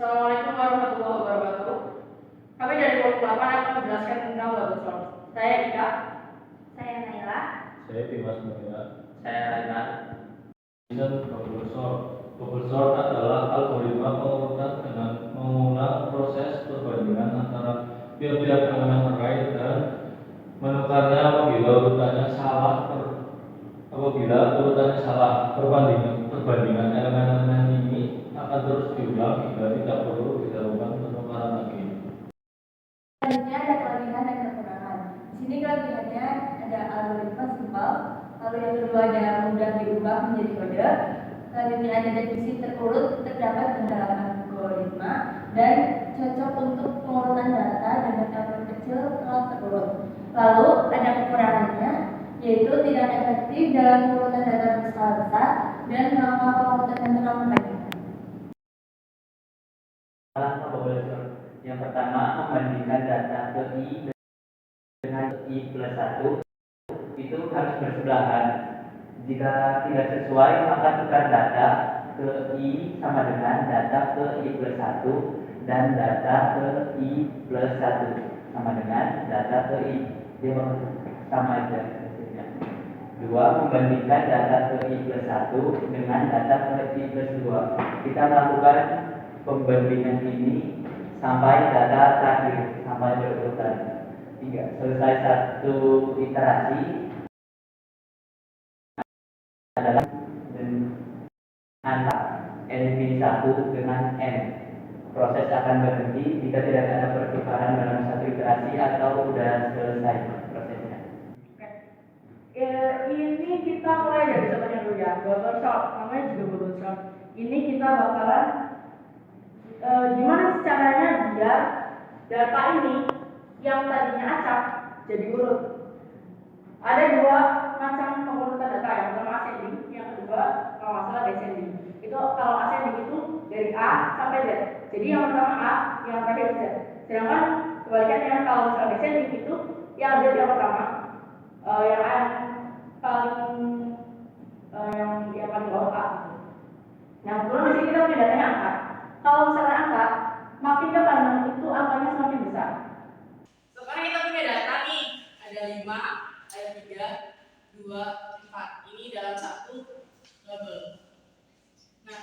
Assalamualaikum warahmatullahi wabarakatuh. Kami dari kelompok 8 akan menjelaskan tentang bubble sort. Saya Ika. Saya Naila. Saya Dimas Mulia. Saya Rainar. Dan bubble sort. Bubble sort adalah algoritma pengurutan dengan mengulang proses perbandingan antara tiap-tiap elemen array dan menukarnya apabila urutannya salah. Perbandingan elemen-elemen ini akan terus diulang hingga tidak perlu dilakukan penukaran lagi. Selanjutnya ada kelebihan dan kekurangan. Di sini kelebihannya ada algoritma simpel, lalu yang kedua ada mudah diubah menjadi kode, selanjutnya ada definisi terurut terdapat di dalam algoritma dan cocok untuk pengurutan data dengan tabel kecil telah terurut. Lalu ada kekurangannya, yaitu tidak efektif dalam pengurutan data berskala besar dan melakukan pengurutan yang terlalu banyak. Yang pertama, membandingkan data ke I dengan I plus 1 itu harus bersebelahan. Jika tidak sesuai, maka tukar data ke I sama dengan data ke I plus 1 dan data ke I plus 1 sama dengan data ke I. Dia sama aja. Dua, membandingkan data ke I plus 1 dengan data ke I plus 2. Kita melakukan pembandingan ini sampai data terakhir, sampai berurutan 3. Selesai satu iterasi adalah antara n-1 dengan n. Proses akan berhenti jika tidak ada pertukaran dalam satu iterasi atau sudah selesai prosesnya. Ini kita mulai dari contohnya dulu ya. Bubble sort, namanya juga bubble sort. Ini kita bakalan gimana caranya biar data ini yang tadinya acak jadi urut. Ada dua macam pengurutan data, yang pertama ascending, yang kedua kalau masalah descending. Itu kalau ascending itu dari A sampai Z. Jadi yang pertama A, yang terakhir Z. Sedangkan kebalikannya kalau misalnya descending itu yang Z yang pertama, yang A yang paling bawah A. Yang kedua di sini kita punya datanya angka. Kalau misalnya angka, makin ke kanan itu angkanya semakin besar. Sekarang kita punya data nih, ada 5, ada 3, 2, 4. Ini dalam satu label. Nah,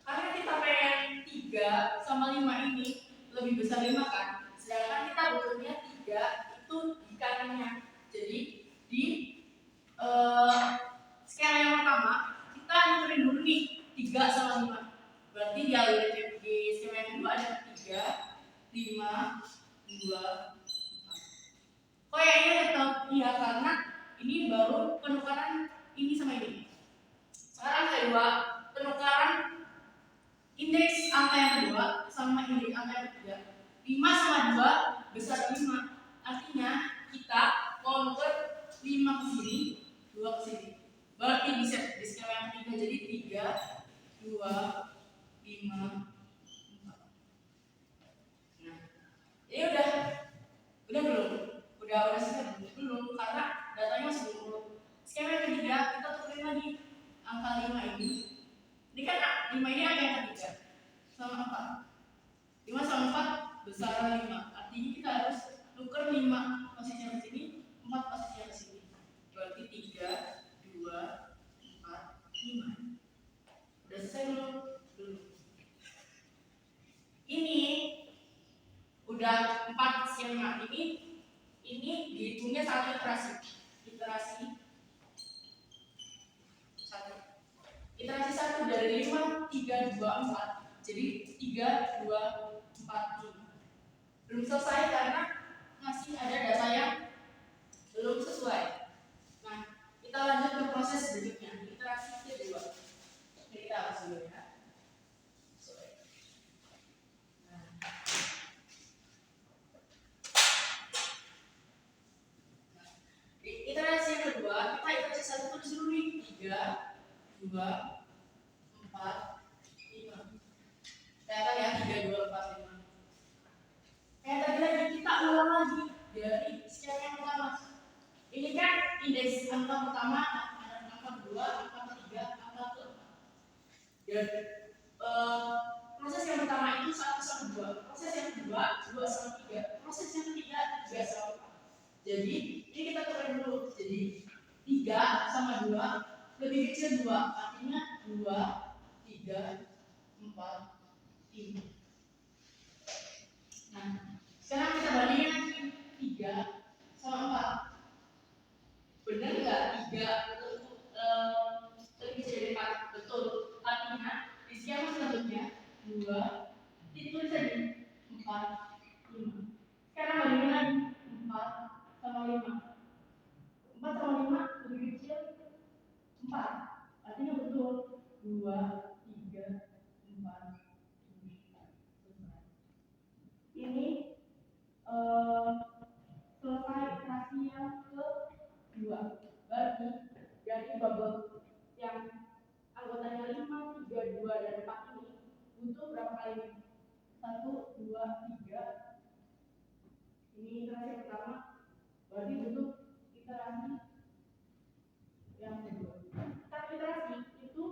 karena kita pengen 3 sama 5 ini lebih besar 5 kan? Sedangkan kita butuhnya 3 itu di kanannya. Jadi di skala yang pertama kita nukerin dulu nih 3 sama 5. Berarti di skema yang kedua ada 3, 5, 2, 4. Kok yang ini tetap iya karena ini baru penukaran ini sama ini. Sekarang kedua, penukaran indeks angka yang kedua sama indeks angka yang ketiga. 5 sama 2 besar 5. Artinya kita mau nuker 5 ke sini, 2 ke sini. Berarti bisa di skema yang ketiga jadi 3, 2, 5, 4. Nah, ini udah belum? Udah siap belum? Karena datanya masih belum urut. Skema yang ketiga kita tukerin lagi angka 5 ini. Ini kan 5 ini angka yang ketiga sama 4. 5 sama 4 besar 5. Artinya kita harus tuker 5 posisinya ke sini, 4 posisinya ke sini. Berarti 3, 2, 4, 5. Udah selesai belum? Ini udah 4 skema ini dihitungnya satu iterasi 1 dari 5, 3, 2, 4. Jadi 3, 2, 4, 5. Belum selesai karena masih ada data yang belum sesuai. Nah, kita lanjut ke proses berikutnya, iterasi kedua. Kita harus dulu ya. Iterasi yang kedua, kita iterasi satu terus dulu nih 3, 2, 4, 5. Kelihatan ya 3, 2, 4, 5. Kayak tadi lagi kita ulang lagi dari skema yang pertama. Ini kan indeks angka pertama, angka kedua, angka ketiga, angka keempat. Dan Proses yang pertama itu 1 sama 2, proses yang kedua 2 sama 3, proses yang ketiga 3 sama 4. Jadi ini kita tukerin dulu. Jadi 3 sama 2 lebih kecil 2, artinya 2, 3, 4, 5. Nah, sekarang kita bandingin lagi 3 sama 4. Benar nggak 3 lebih kecil dari 4? Betul. Artinya di sini apa selanjutnya? 2 ditulis tadi 4, 5. Sekarang bandingin lagi 4 sama 5. 4 sama 5 lebih kecil 4. Artinya betul 2, 3, 4, 5. Ini selesai iterasi yang kedua. Berarti dari bubble yang anggotanya 5, 3, 2, dan 4 ini butuh berapa kali? 1, 2, 3. Ini iterasi yang pertama. Berarti butuh iterasi yang kedua. Satu iterasi itu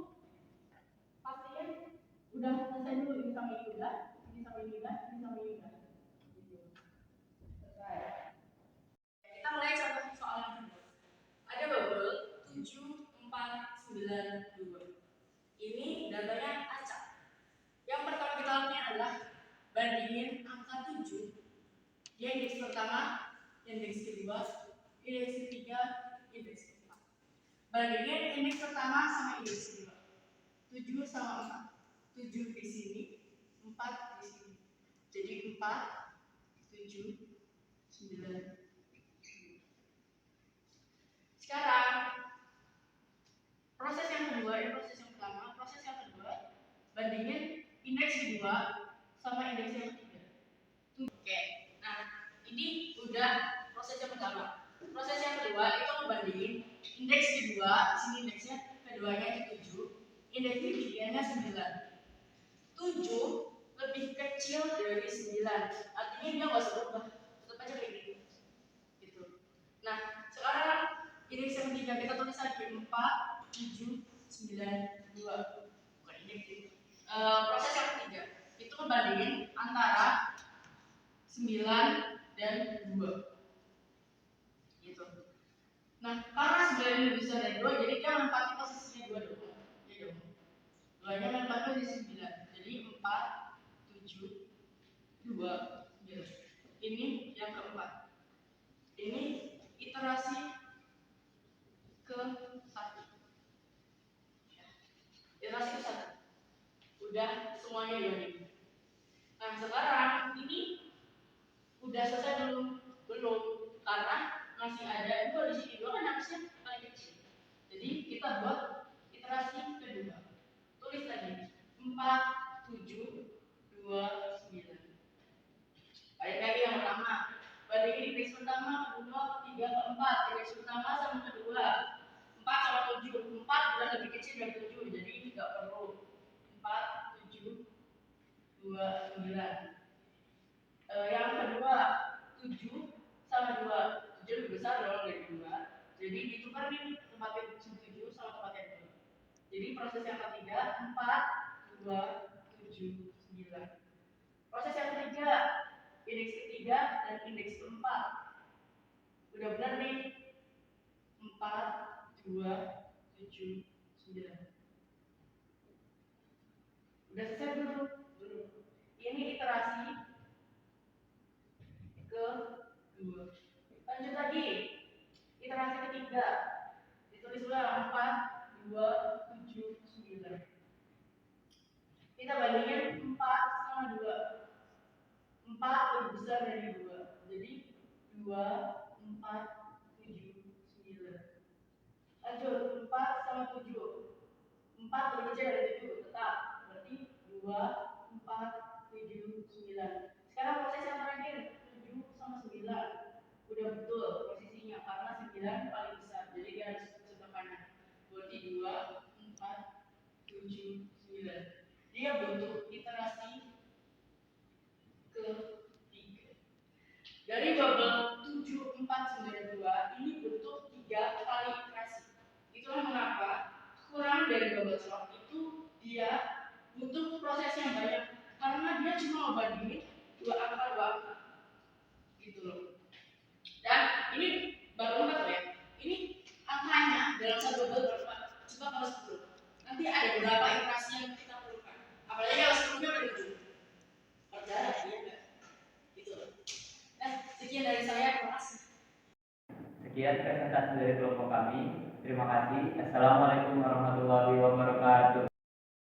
pastinya udah selesai dulu, ini sama ini udah, ini sama ini udah, ini sama ini udah. Gitu. Selesai. Kita mulai contoh soal yang kedua. Ada bubble 7, 4, 9, 2. Ini datanya acak. Yang pertama kita lakukan adalah bandingin angka 7. Dia indeks pertama, indeks kedua, indeks ketiga, indeks keempat. Bandingin indeks pertama sama indeks kedua. 7 sama 4. 7 di sini, 4 di sini. Jadi 4, 7, 9. Sekarang proses yang kedua, ini proses yang pertama, proses yang kedua bandingin indeks kedua sama indeks yang ketiga. Oke, nah ini udah proses yang pertama. Proses yang kedua itu membandingin indeks kedua, di sini indeksnya keduanya itu 7, indeks ketiganya 9. 7 lebih kecil dari 9, artinya dia nggak usah berubah, tetap aja kayak gitu. Gitu. Nah, sekarang indeks yang ketiga kita tulis lagi 4, 7, 9, 2. Bukan indeks itu. Proses yang ketiga itu membandingin antara 9 dan 2. Gitu. Nah, karena 9 ini lebih besar dari 2, jadi dia menempati posisinya 2 dulu. Ya dong. 2-nya menempati posisi 9. Jadi 4, 7, 2, 9. Ini yang keempat. Ini iterasi ke-1. Iterasi ke-1. Udah semuanya dibandingin. Nah, sekarang ini udah selesai belum? Belum, karena masih ada 2 di sini. 2 kan harusnya paling kecil. Jadi kita buat iterasi kedua. Tulis lagi 4, 7, 2, 9. Balik lagi yang pertama. Bandingin indeks pertama, kedua, ketiga, keempat. Indeks pertama sama kedua. 4 sama 7. 4 udah lebih kecil dari 7, jadi tidak perlu. 4, 7, 2, 9. Yang kedua 7 sama 2. 7 lebih besar dong dari 2. Jadi ditukar nih tempatnya 7 sama tempatnya 2. Jadi proses yang ketiga 4, 2, 7, 9. Proses yang ketiga indeks ketiga dan indeks keempat. Udah benar nih. 4, 2, 7, 9. Udah selesai belum? Belum. Ini iterasi kedua. Lanjut lagi. Iterasi ketiga. Ditulis ulang 4, 2, 7, 9. Kita bandingin 4 sama 2. 4 lebih besar dari 2. Jadi 2, 4, 7, 9. Lanjut 4 sama 7. 4 lebih kecil dari 7, tetap. Berarti 2, 4, 7, 9. Sekarang proses yang terakhir 7 sama 9. Udah betul posisinya karena 9 paling besar. Jadi dia harus sebelah kanan. Berarti 2, 4, 7, 9. Dia butuh iterasi ke-3. Dari bubble 7, 4, 9, 2 ini butuh 3 kali iterasi. Itulah mengapa kekurangan dari bubble short itu dia butuh proses yang banyak. cuma bandingin dua angka gitu loh. Dan ini baru 4 ya. Ini angkanya dalam satu babel berapa? Coba kalau 10. Nanti ada beberapa iterasi yang kita perlukan. Apalagi kalau sebelumnya berdua. Perjalanan ya enggak? Gitu loh. Nah, sekian dari saya, terima kasih. Sekian presentasi dari kelompok kami. Terima kasih. Assalamualaikum warahmatullahi wabarakatuh.